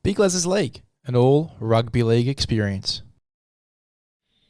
Big LEZ'S League, an all rugby league experience.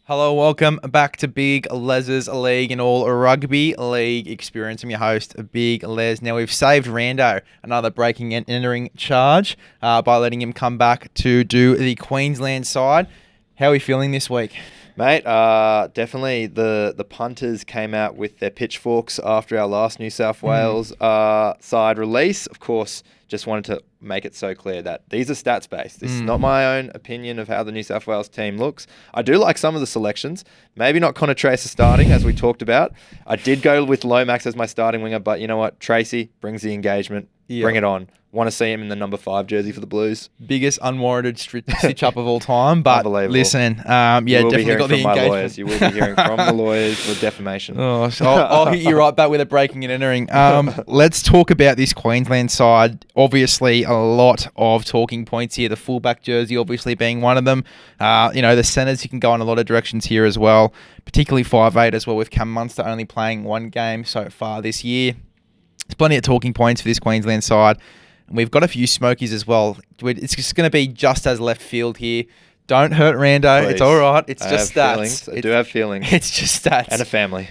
Hello, welcome back to Big LEZ'S League, an all rugby league experience. I'm your host, Big Les. Now, we've saved Rando another breaking and entering charge by letting him come back to do the Queensland side. How are we feeling this week? Mate, definitely the punters came out with their pitchforks after our last New South Wales side release. Of course, just wanted to make it so clear that these are stats-based. This is not my own opinion of how the New South Wales team looks. I do like some of the selections. Maybe not Connor Tracer starting, as we talked about. I did go with Lomax as my starting winger, but you know what? Tracy brings the engagement. Yep. Bring it on. Want to see him in the number 5 jersey for the Blues. Biggest unwarranted stitch-up of all time, but listen, definitely got the engagement. You will be hearing from the lawyers for defamation. Oh, so I'll hit you right back with a breaking and entering. Let's talk about this Queensland side. Obviously, a lot of talking points here. The fullback jersey obviously being one of them. The centres, you can go in a lot of directions here as well, particularly 5'8" as well, with Cam Munster only playing one game so far this year. There's plenty of talking points for this Queensland side. And we've got a few smokies as well. It's just going to be just as left field here. Don't hurt Rando. Please. It's all right. It's just stats. I do have feelings. It's just stats. And a family.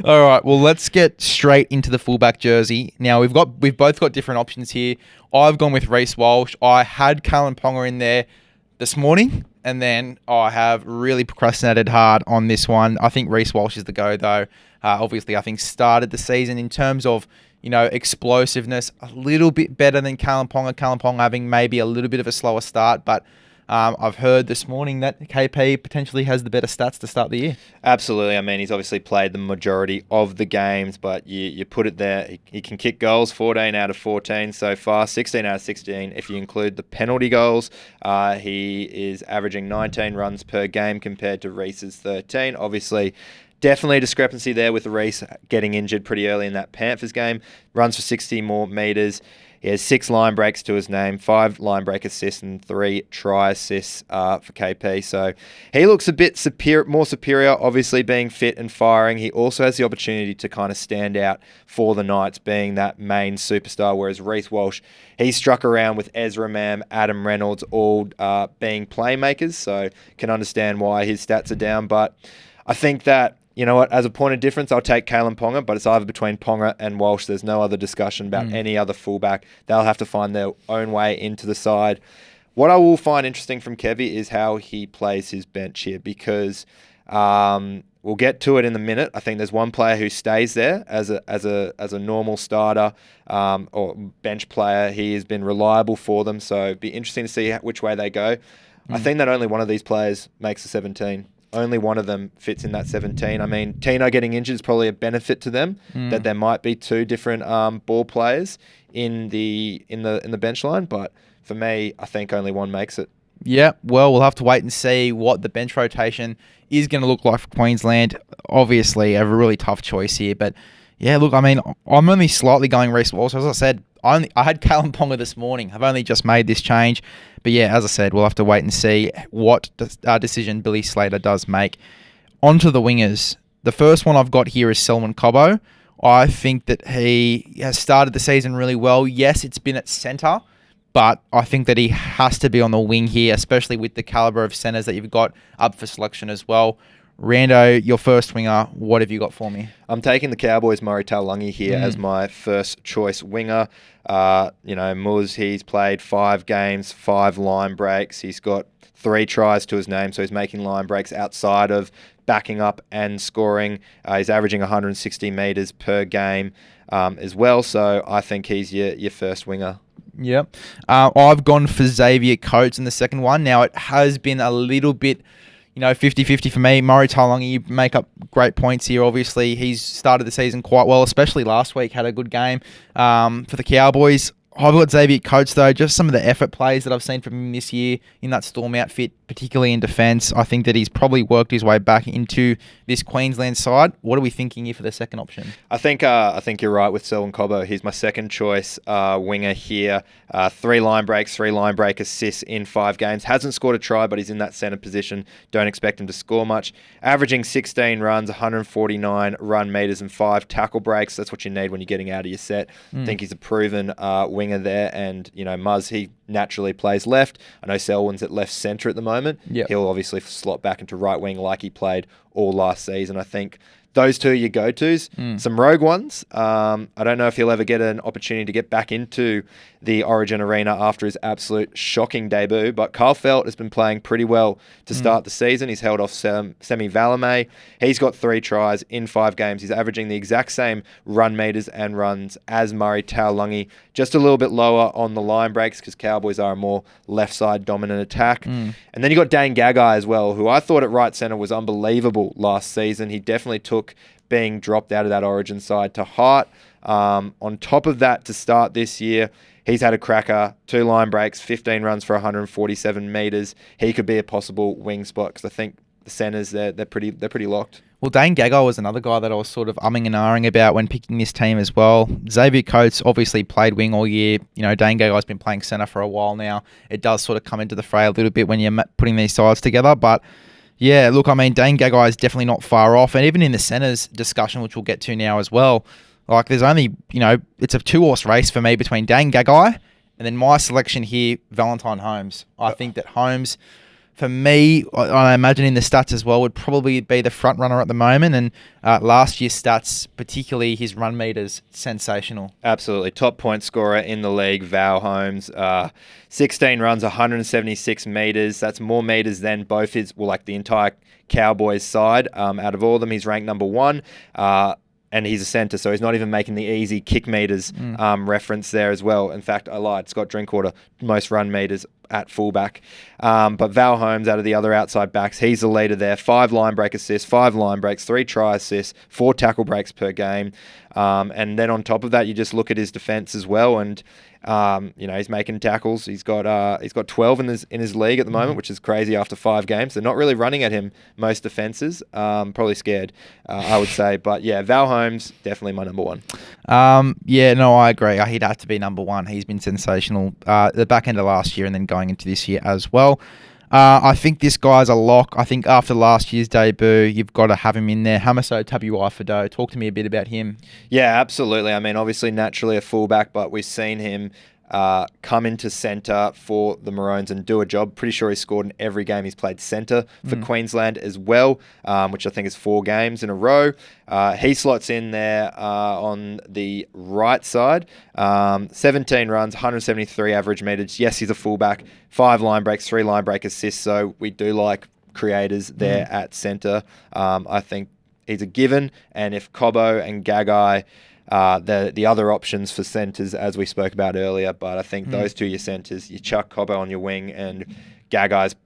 All right. Well, let's get straight into the fullback jersey. Now, we've both got different options here. I've gone with Reece Walsh. I had Callan Ponga in there this morning, and then I have really procrastinated hard on this one. I think Reece Walsh is the go, though. Obviously, I think started the season in terms of explosiveness a little bit better than Callan Ponga. Callan Ponga having maybe a little bit of a slower start, but I've heard this morning that KP potentially has the better stats to start the year. Absolutely. I mean, he's obviously played the majority of the games, but you put it there. He can kick goals, 14 out of 14 so far, 16 out of 16 if you include the penalty goals. He is averaging 19 runs per game compared to Reece's 13. Obviously, definitely a discrepancy there with Reece getting injured pretty early in that Panthers game. Runs for 60 more metres. He has 6 line breaks to his name, 5 line break assists and 3 try assists for KP. So he looks a bit more superior, obviously being fit and firing. He also has the opportunity to kind of stand out for the Knights, being that main superstar, whereas Reece Walsh, he struck around with Ezra Mam, Adam Reynolds, all being playmakers. So can understand why his stats are down. But I think that, you know what, as a point of difference, I'll take Callan Ponga, but it's either between Ponga and Walsh. There's no other discussion about any other fullback. They'll have to find their own way into the side. What I will find interesting from Kevy is how he plays his bench here, because we'll get to it in a minute. I think there's one player who stays there as a normal starter or bench player. He has been reliable for them, so it'd be interesting to see which way they go. I think that only one of these players makes the 17. Only one of them fits in that 17. I mean, Tino getting injured is probably a benefit to them, that there might be 2 different ball players in the bench line. But for me, I think only one makes it. Yeah, well, we'll have to wait and see what the bench rotation is going to look like for Queensland. Obviously, a really tough choice here. But yeah, look, I mean, I'm only slightly going Reece Walsh. As I said, I had Callan Ponga this morning. I've only just made this change. But yeah, as I said, we'll have to wait and see what decision Billy Slater does make. On to the wingers. The first one I've got here is Selwyn Cobbo. I think that he has started the season really well. Yes, it's been at centre, but I think that he has to be on the wing here, especially with the calibre of centres that you've got up for selection as well. Rando, your first winger, what have you got for me? I'm taking the Cowboys' Murray Taulagi here as my first choice winger. Muz, he's played 5 games, 5 line breaks. He's got 3 tries to his name, so he's making line breaks outside of backing up and scoring. He's averaging 160 metres per game as well, so I think he's your first winger. Yep. I've gone for Xavier Coates in the second one. Now, it has been a little bit 50-50 for me. Murray Taulagi, you make up great points here. Obviously, he's started the season quite well, especially last week, had a good game for the Cowboys. I've got Xavier Coates, though. Just some of the effort plays that I've seen from him this year in that Storm outfit, particularly in defence. I think that he's probably worked his way back into this Queensland side. What are we thinking here for the second option? I think you're right with Selwyn Cobbo. He's my second choice winger here. 3 line breaks, 3 line break assists in 5 games. Hasn't scored a try, but he's in that centre position. Don't expect him to score much. Averaging 16 runs, 149 run metres and 5 tackle breaks. That's what you need when you're getting out of your set. I think he's a proven winger winger there, and Muzz, he naturally plays left. I know Selwyn's at left centre at the moment. Yep. He'll obviously slot back into right wing like he played all last season. I think those two are your go-tos. Some rogue ones. I don't know if he'll ever get an opportunity to get back into the Origin arena after his absolute shocking debut, but Kyle Felt has been playing pretty well to start the season. He's held off Semi Valame. He's got 3 tries in 5 games. He's averaging the exact same run meters and runs as Murray Taulungi, just a little bit lower on the line breaks because Cowboys are a more left side dominant attack. And then you got Dane Gagai as well, who I thought at right centre was unbelievable last season. He definitely took being dropped out of that Origin side to heart. On top of that, to start this year, he's had a cracker, 2 line breaks, 15 runs for 147 metres. He could be a possible wing spot because I think the centres, they're pretty locked. Well, Dane Gagai was another guy that I was sort of umming and ahhing about when picking this team as well. Xavier Coates obviously played wing all year. Dane Gagai's been playing centre for a while now. It does sort of come into the fray a little bit when you're putting these sides together, but yeah, look, I mean, Dane Gagai is definitely not far off. And even in the centres discussion, which we'll get to now as well, like there's only, it's a 2-horse race for me between Dane Gagai and then my selection here, Valentine Holmes. I think that Holmes, for me, I imagine in the stats as well, would probably be the front runner at the moment. And last year's stats, particularly his run meters, sensational. Absolutely. Top point scorer in the league, Val Holmes. 16 runs, 176 meters. That's more meters than both the entire Cowboys side. Out of all of them, he's ranked number 1. And he's a centre, so he's not even making the easy kick meters reference there as well. In fact, I lied. Scott Drinkwater, most run meters at fullback. But Val Holmes, out of the other outside backs, he's the leader there. 5 line break assists, 5 line breaks, 3 try assists, 4 tackle breaks per game. And then on top of that, you just look at his defence as well, and he's making tackles. He's got 12 in his league at the moment, which is crazy after 5 games. They're not really running at him most defenses. Probably scared, I would say. But yeah, Val Holmes definitely my number 1. I agree. He'd have to be number 1. He's been sensational the back end of last year and then going into this year as well. I think this guy's a lock. I think after last year's debut, you've got to have him in there. Hamaso Tabuai-Fidow, talk to me a bit about him. Yeah, absolutely. I mean, obviously, naturally a fullback, but we've seen him come into centre for the Maroons and do a job. Pretty sure he's scored in every game he's played centre for Queensland as well, which I think is 4 games in a row. He slots in there on the right side. 17 runs, 173 average metres. Yes, he's a fullback. 5 line breaks, 3 line break assists. So we do like creators there at centre. I think he's a given. And if Cobbo and Gagai, the other options for centres, as we spoke about earlier, but I think those two are your centres. You chuck Cobbo on your wing, and Gagai's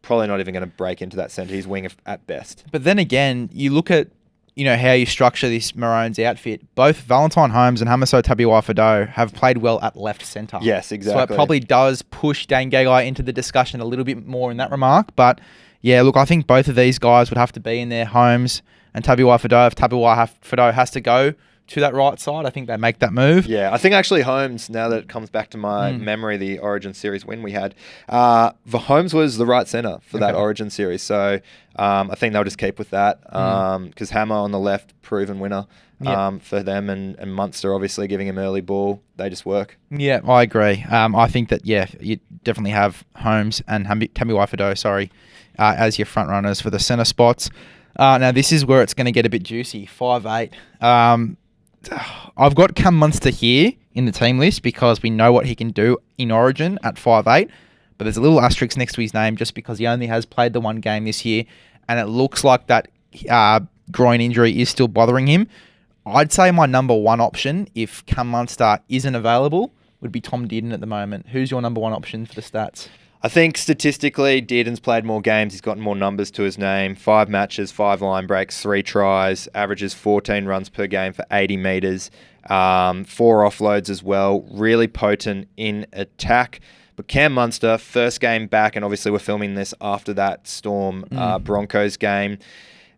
probably not even going to break into that centre. He's wing at best. But then again, you look at how you structure this Maroons outfit. Both Valentine Holmes and Hamaso Tabuai-Fidow have played well at left centre. Yes, exactly. So it probably does push Dane Gagai into the discussion a little bit more in that remark. But yeah, look, I think both of these guys would have to be in there, Holmes and Tabuai-Fidow. If Tabuai-Fidow has to go to that right side, I think they make that move. Yeah, I think actually Holmes, now that it comes back to my memory, the Origin Series win we had, Holmes was the right centre for that Origin Series. So I think they'll just keep with that because Hammer on the left, proven winner for them, and Munster obviously giving him early ball. They just work. Yeah, I agree. I think that, you definitely have Holmes and Tabuai-Fidow, as your front runners for the centre spots. Now, this is where it's going to get a bit juicy. 5'8". I've got Cam Munster here in the team list because we know what he can do in Origin at 5'8", but there's a little asterisk next to his name just because he only has played the 1 game this year, and it looks like that groin injury is still bothering him. I'd say my number 1 option, if Cam Munster isn't available, would be Tom Dearden at the moment. Who's your number 1 option for the stats? I think statistically, Dearden's played more games. He's gotten more numbers to his name. 5 matches, 5 line breaks, 3 tries, averages 14 runs per game for 80 metres, 4 offloads as well. Really potent in attack. But Cam Munster, first game back, and obviously we're filming this after that Storm Broncos game.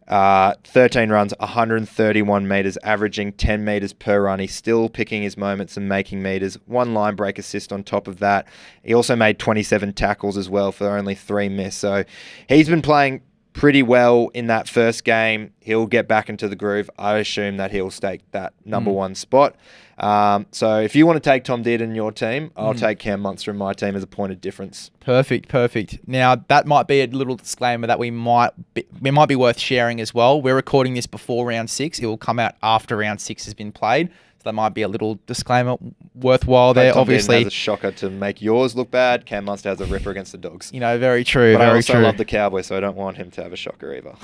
13 runs, 131 metres, averaging 10 metres per run. He's still picking his moments and making metres. 1 line break assist on top of that. He also made 27 tackles as well for only 3 missed. So he's been playing pretty well in that first game. He'll get back into the groove. I assume that he'll stake that number 1 spot. So if you want to take Tom Dearden in your team, I'll take Cam Munster in my team as a point of difference. Perfect. Now, that might be a little disclaimer that we might be worth sharing as well. We're recording this before round 6. It will come out after round 6 has been played. So that might be a little disclaimer worthwhile there. Tom Obviously, Dearden has a shocker to make yours look bad. Cam Munster has a ripper against the Dogs. Very true. But very I also true. love the Cowboys, so I don't want him to have a shocker either.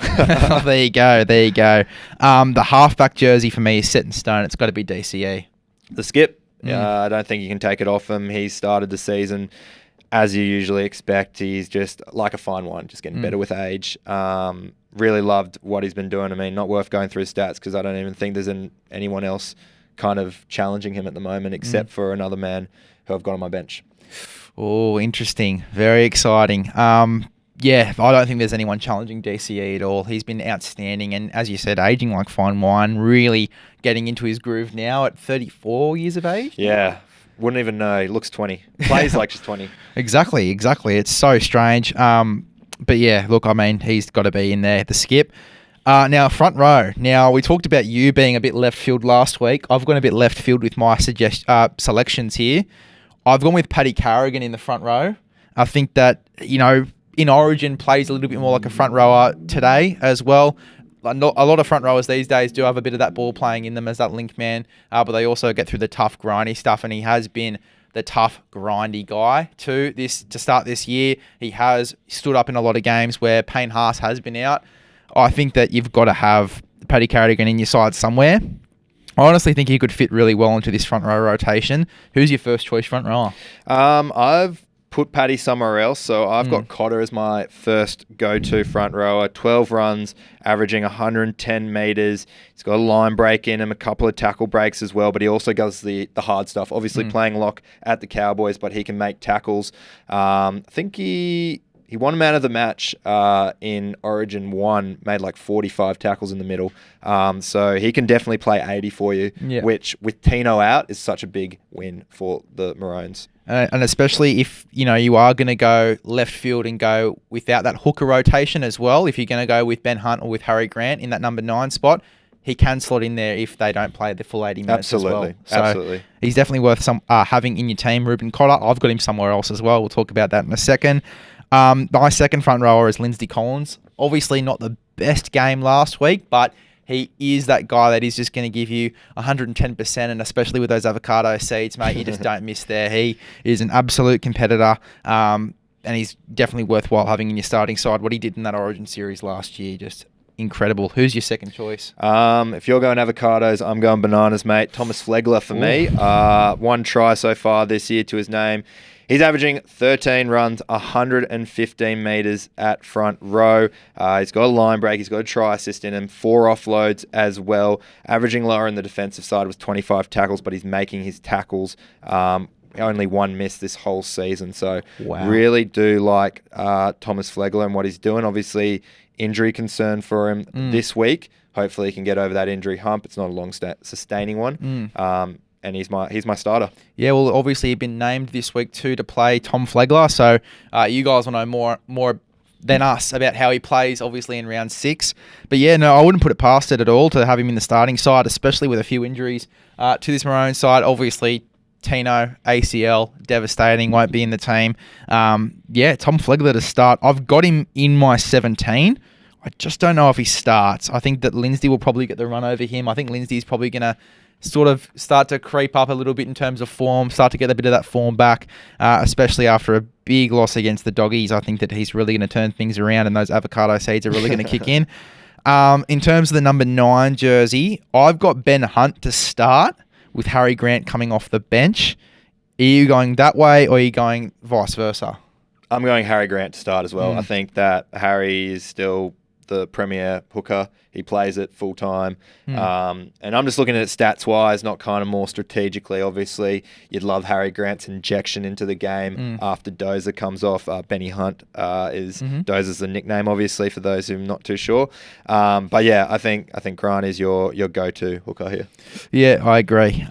There you go. The halfback jersey for me is set in stone. It's got to be DCE. The skip, I don't think you can take it off him. He started the season as you usually expect. He's just like a fine wine, just getting better with age. Really loved what he's been doing. I mean, not worth going through his stats because I don't even think there's anyone else kind of challenging him at the moment except for another man who I've got on my bench. Oh, interesting. Very exciting. I don't think there's anyone challenging DCE at all. He's been outstanding and, as you said, aging like fine wine, really getting into his groove now at 34 years of age. Yeah, wouldn't even know. He looks 20. Plays like she's 20. Exactly. It's so strange. But yeah, look, I mean, he's got to be in there. The skip. Now, front row. Now, we talked about you being a bit left field last week. I've gone a bit left field with my selections here. I've gone with Paddy Carrigan in the front row. I think that, in Origin plays a little bit more like a front rower today as well. A lot of front rowers these days do have a bit of that ball playing in them as that link man, but they also get through the tough, grindy stuff, and he has been the tough, grindy guy to start this year. He has stood up in a lot of games where Payne Haas has been out. I think that you've got to have Paddy Carrigan in your side somewhere. I honestly think he could fit really well into this front row rotation. Who's your first choice front rower? I've put Paddy somewhere else, so I've got Cotter as my first go-to front rower. 12 runs, averaging 110 metres. He's got a line break in him, a couple of tackle breaks as well, but he also does the hard stuff. Obviously playing lock at the Cowboys, but he can make tackles. I think he won man of the match in Origin 1, made like 45 tackles in the middle. So he can definitely play 80 for you, which with Tino out is such a big win for the Maroons. And especially if, you are going to go left field and go without that hooker rotation as well, if you're going to go with Ben Hunt or with Harry Grant in that number 9 spot, he can slot in there if they don't play the full 80 minutes as well. Absolutely. He's definitely worth having in your team. Ruben Cotter, I've got him somewhere else as well. We'll talk about that in a second. My second front rower is Lindsay Collins. Obviously not the best game last week, but he is that guy that is just going to give you 110%, and especially with those avocado seeds, mate, you just don't miss there. He is an absolute competitor, and he's definitely worthwhile having in your starting side. What he did in that Origin series last year, just incredible. Who's your second choice? If you're going avocados, I'm going bananas, mate. Thomas Flegler for me. 1 try so far this year to his name. He's averaging 13 runs, 115 metres at front row. He's got a line break. He's got a try assist in him, 4 offloads as well. Averaging lower in the defensive side was 25 tackles, but he's making his tackles. Only 1 miss this whole season. So really do like Thomas Flegler and what he's doing. Obviously, injury concern for him this week. Hopefully he can get over that injury hump. It's not a long sustaining one. And he's my starter. Yeah, well, obviously he's been named this week too to play Tom Flegler. So you guys will know more than us about how he plays, obviously in round 6. But yeah, no, I wouldn't put it past it at all to have him in the starting side, especially with a few injuries to this Maroon side. Obviously, Tino, ACL, devastating, won't be in the team. Tom Flegler to start. I've got him in my 17. I just don't know if he starts. I think that Lindsay will probably get the run over him. I think Lindsay's probably going to sort of start to creep up a little bit in terms of form, start to get a bit of that form back, especially after a big loss against the Doggies. I think that he's really going to turn things around and those avocado seeds are really going to kick in. In terms of the number 9 jersey, I've got Ben Hunt to start with Harry Grant coming off the bench. Are you going that way or are you going vice versa? I'm going Harry Grant to start as well. I think that Harry is still the premier hooker. He plays it full time. And I'm just looking at it stats wise, not kind of more strategically. Obviously, you'd love Harry Grant's injection into the game after Dozer comes off. Benny Hunt is Dozer's the nickname, obviously, for those who are not too sure. But yeah, I think Grant is your go-to hooker here. Yeah, I agree.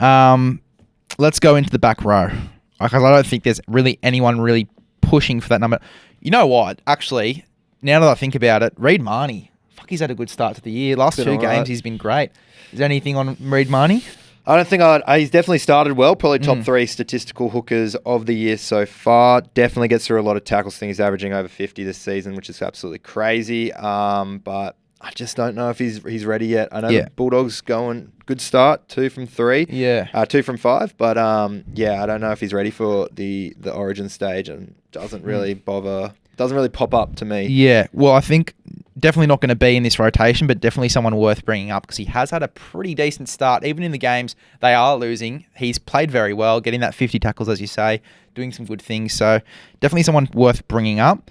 Let's go into the back row, because I don't think there's really anyone really pushing for that number. You know what? Actually, now that I think about it, Reid Marnie. Fuck, he's had a good start to the year. Last 2 games, he's been great. Is there anything on Reid Marnie? I don't think he's definitely started well. Probably top 3 statistical hookers of the year so far. Definitely gets through a lot of tackles. I think he's averaging over 50 this season, which is absolutely crazy. But I just don't know if he's ready yet. I know the Bulldogs going good start, 2 from 3. 2 from 5. But I don't know if he's ready for the Origin stage, and doesn't really bother. Doesn't really pop up to me. Yeah, well, I think definitely not going to be in this rotation, but definitely someone worth bringing up because he has had a pretty decent start. Even in the games they are losing, he's played very well, getting that 50 tackles, as you say, doing some good things. So definitely someone worth bringing up.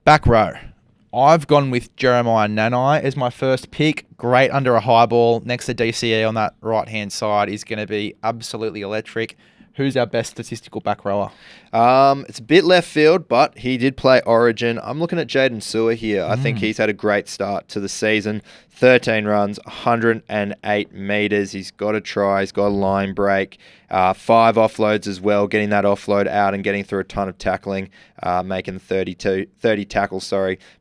Back row. I've gone with Jeremiah Nanai as my first pick. Great under a high ball next to DCE on that right-hand side is going to be absolutely electric. Who's our best statistical back rower? It's a bit left field, but he did play Origin. I'm looking at Jaden Sewer here. I think he's had a great start to the season. 13 runs, 108 metres. He's got a try. He's got a line break. 5 offloads as well, getting that offload out and getting through a ton of tackling, making 30 tackles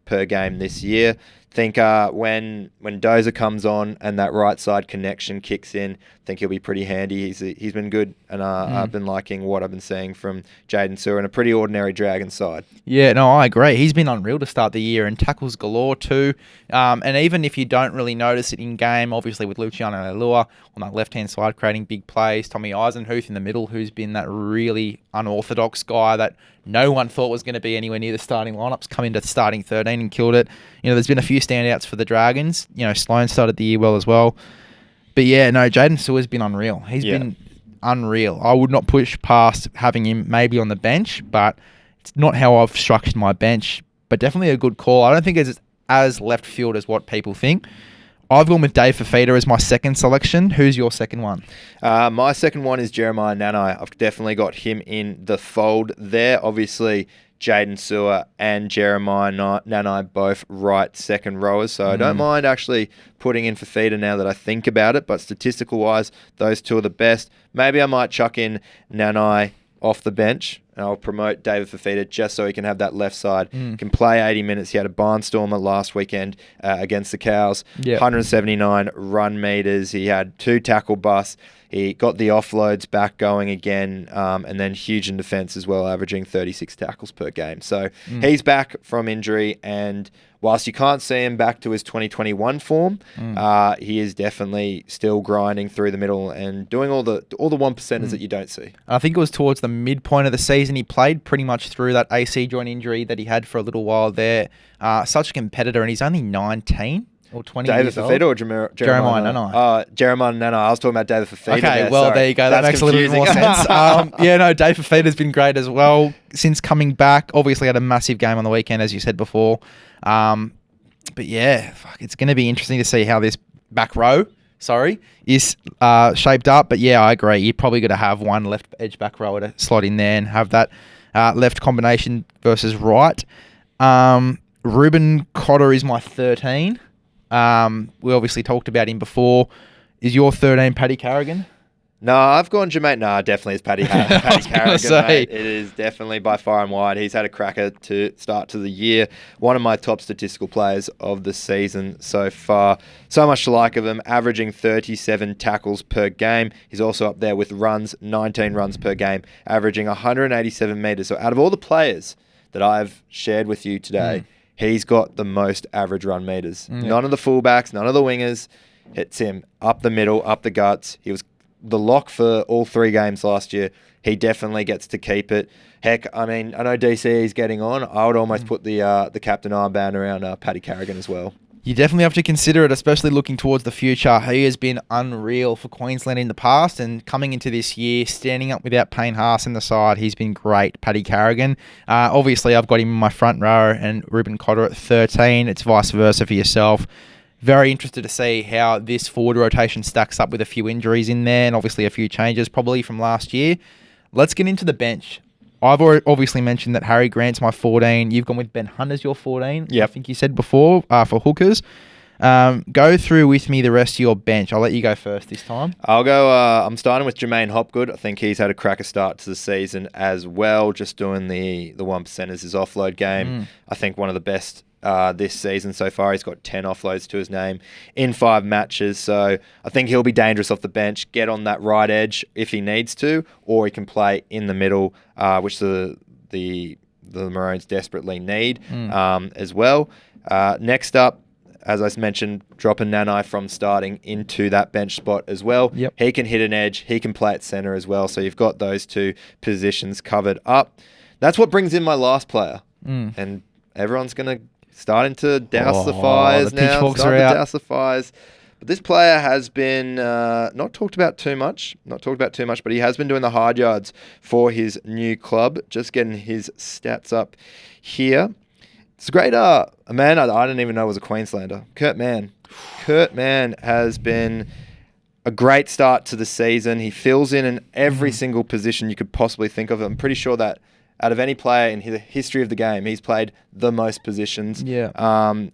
per game this year. Think when Dozer comes on and that right side connection kicks in, I think he'll be pretty handy. He's been good, and I've been liking what I've been seeing from Jaden Sewer and a pretty ordinary Dragon side. Yeah, no, I agree. He's been unreal to start the year and tackles galore too. And even if you don't really notice it in game, obviously with Luciano Alua on that left-hand side creating big plays, Tommy Eisenhuth in the middle, who's been that really unorthodox guy that no one thought was going to be anywhere near the starting lineups, come into starting 13 and killed it. There's been a few standouts for the Dragons. Sloan started the year well as well. But yeah, no, Jaden Sewer's been unreal. He's been unreal. I would not push past having him maybe on the bench, but it's not how I've structured my bench. But definitely a good call. I don't think it's as left field as what people think. I've gone with Dave Fafita as my second selection. Who's your second one? My second one is Jeremiah Nanai. I've definitely got him in the fold there. Obviously, Jaden Sewer and Jeremiah Nanai both right second rowers. So I don't mind actually putting in Fafita now that I think about it. But statistical-wise, those two are the best. Maybe I might chuck in Nanai off the bench, and I'll promote David Fafita just so he can have that left side. Can play 80 minutes. He had a barnstormer last weekend against the Cows. 179 run meters. He had 2 tackle busts. He got the offloads back going again, and then huge in defence as well, averaging 36 tackles per game. So he's back from injury, and whilst you can't see him back to his 2021 form, he is definitely still grinding through the middle and doing all the 1%ers that you don't see. I think it was towards the midpoint of the season. He played pretty much through that AC joint injury that he had for a little while there. Such a competitor, and he's only 19. Or 20 David years Fafita old. Or Jeremiah Nanai? Jeremiah Nanai. I was talking about David Fafita. Okay, there you go. That makes confusing. A little bit more sense. Dave Fafita's been great as well since coming back. Obviously had a massive game on the weekend, as you said before. But yeah, it's going to be interesting to see how this back row, is shaped up. But yeah, I agree. You're probably going to have one left edge back rower to slot in there and have that left combination versus right. Ruben Cotter is my 13. We obviously talked about him before. Is your 13 Paddy Carrigan? No, I've gone Jermaine. No, definitely it's Paddy Carrigan, mate. It is definitely by far and wide. He's had a cracker to start to the year. One of my top statistical players of the season so far. So much to like of him, averaging 37 tackles per game. He's also up there with runs, 19 runs per game, averaging 187 metres. So out of all the players that I've shared with you today, he's got the most average run meters. None of the fullbacks, none of the wingers. It's him up the middle, up the guts. He was the lock for all 3 games last year. He definitely gets to keep it. Heck, I mean, I know DCE is getting on. I would almost put the captain armband around Paddy Carrigan as well. You definitely have to consider it, especially looking towards the future. He has been unreal for Queensland in the past, and coming into this year, standing up without Payne Haas in the side, he's been great, Paddy Carrigan. Obviously, I've got him in my front row and Ruben Cotter at 13. It's vice versa for yourself. Very interested to see how this forward rotation stacks up with a few injuries in there and obviously a few changes probably from last year. Let's get into the bench. I've already obviously mentioned that Harry Grant's my 14. You've gone with Ben Hunt as your 14. Yeah, I think you said before for hookers. Go through with me the rest of your bench. I'll let you go first this time. I'll go. I'm starting with Jermaine Hopgood. I think he's had a cracker start to the season as well. Just doing the 1%ers his offload game. I think one of the best this season so far. He's got 10 offloads to his name in 5 matches. So I think he'll be dangerous off the bench, get on that right edge if he needs to, or he can play in the middle, which the Maroons desperately need as well. Next up, as I mentioned, dropping Nanai from starting into that bench spot as well. Yep. He can hit an edge. He can play at centre as well. So you've got those 2 positions covered up. That's what brings in my last player. And everyone's going to starting to douse the fires the now. pitchforks Starting are to out. douse the fires. But this player has been not talked about too much, but he has been doing the hard yards for his new club. Just getting his stats up here. It's a great, a man I didn't even know was a Queenslander. Kurt Mann. Kurt Mann has been a great start to the season. He fills in every single position you could possibly think of. I'm pretty sure that out of any player in the history of the game, he's played the most positions. Yeah.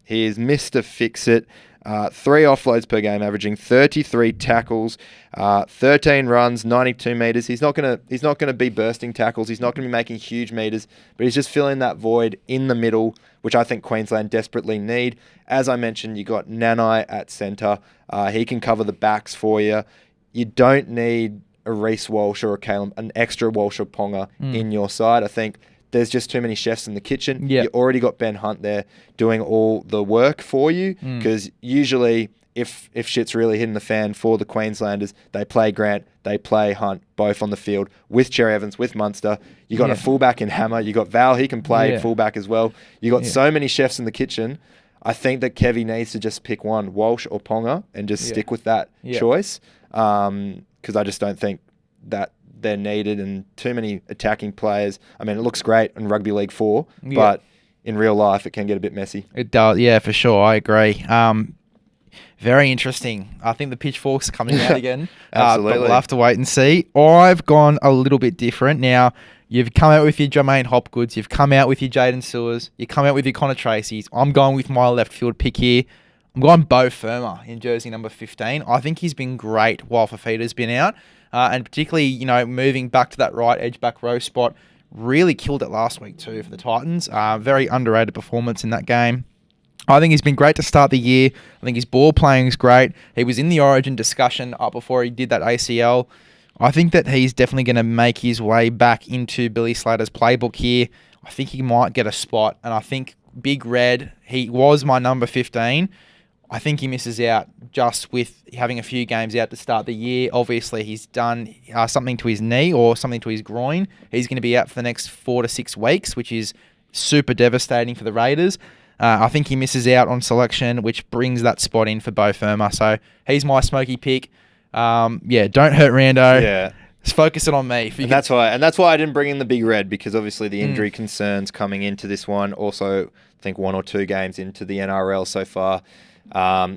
He is Mr. Fix-It. 3 offloads per game, averaging 33 tackles, 13 runs, 92 meters. He's not gonna be bursting tackles. He's not gonna be making huge meters, but he's just filling that void in the middle, which I think Queensland desperately need. As I mentioned, you got Nanai at centre. He can cover the backs for you. You don't need a Reece Walsh or a Caleb, an extra Walsh or Ponga in your side. I think there's just too many chefs in the kitchen. Yeah. You already got Ben Hunt there doing all the work for you, because usually if shit's really hitting the fan for the Queenslanders, they play Grant, they play Hunt, both on the field with Cherry Evans, with Munster. You got a fullback in Hammer. You got Val, he can play fullback as well. You got so many chefs in the kitchen. I think that Kevy needs to just pick one, Walsh or Ponga, and just stick with that choice, because I just don't think that they're needed, and too many attacking players. I mean, it looks great in Rugby League 4, but in real life it can get a bit messy. It does, yeah, for sure. I agree. Very interesting. I think the pitchforks are coming out again. Absolutely. But we'll have to wait and see. I've gone a little bit different. Now, you've come out with your Jermaine Hopgoods, you've come out with your Jaden Sewers, you come out with your Connor Tracy's. I'm going with my left field pick here. I'm going Beau Firma in jersey number 15. I think he's been great while Fafita's been out. And particularly, moving back to that right edge back row spot, really killed it last week too for the Titans. Very underrated performance in that game. I think he's been great to start the year. I think his ball playing is great. He was in the Origin discussion up before he did that ACL. I think that he's definitely going to make his way back into Billy Slater's playbook here. I think he might get a spot. And I think Big Red, he was my number 15. I think he misses out just with having a few games out to start the year. Obviously, he's done something to his knee or something to his groin. He's going to be out for the next 4 to 6 weeks, which is super devastating for the Raiders. I think he misses out on selection, which brings that spot in for Beau Firma. So he's my smoky pick. Don't hurt Rando. Yeah. Just focus it on me. And that's why I didn't bring in the Big Red, because obviously the injury concerns coming into this one. Also, I think 1 or 2 games into the NRL so far.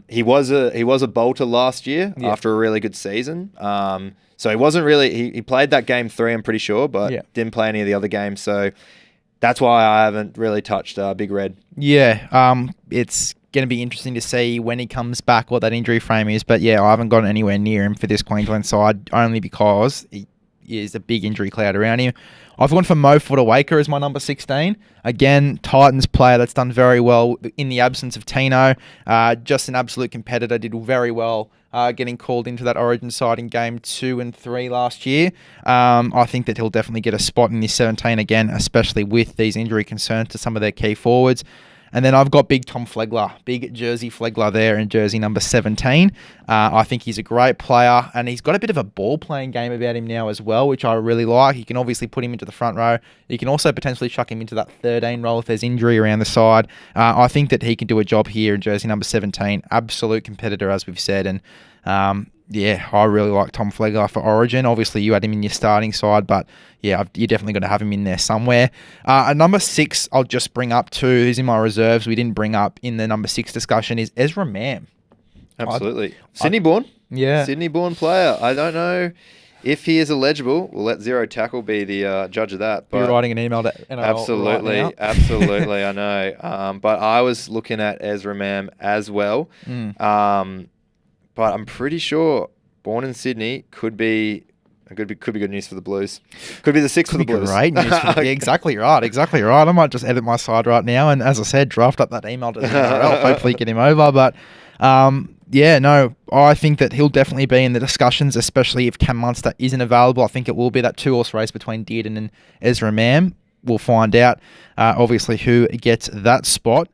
He was a bolter last year after a really good season. So he wasn't really he played that game 3, I'm pretty sure, but didn't play any of the other games. So that's why I haven't really touched Big Red. Yeah, it's going to be interesting to see when he comes back what that injury frame is. But yeah, I haven't gotten anywhere near him for this Queensland side, only because he is a big injury cloud around him. I've gone for Mo Fodawaker as my number 16. Again, Titans player that's done very well in the absence of Tino. Just an absolute competitor, did very well getting called into that Origin side in game 2 and 3 last year. I think that he'll definitely get a spot in this 17 again, especially with these injury concerns to some of their key forwards. And then I've got big Tom Flegler, big Jersey Flegler there in jersey number 17. I think he's a great player, and he's got a bit of a ball-playing game about him now as well, which I really like. You can obviously put him into the front row. You can also potentially chuck him into that 13 role if there's injury around the side. I think that he can do a job here in jersey number 17. Absolute competitor, as we've said. And I really like Tom Flegler for Origin. Obviously, you had him in your starting side, but yeah, you're definitely going to have him in there somewhere. At number 6, I'll just bring up too, who's in my reserves. We didn't bring up in the number 6 discussion is Ezra Mam. Absolutely. Sydney-born. Yeah. Sydney-born player. I don't know if he is eligible. We'll let Zero Tackle be the judge of that. But you're writing an email to NRL absolutely, right now. absolutely, I know. But I was looking at Ezra Mam as well. But I'm pretty sure born in Sydney could be It could be good news for the Blues. Could be the 6 for the Blues. Great news. Yeah, exactly right. I might just edit my side right now, and as I said, draft up that email to the NRL. Hopefully, get him over. But I think that he'll definitely be in the discussions, especially if Cam Munster isn't available. I think it will be that 2-horse race between Dearden and Ezra Mam. We'll find out, obviously, who gets that spot.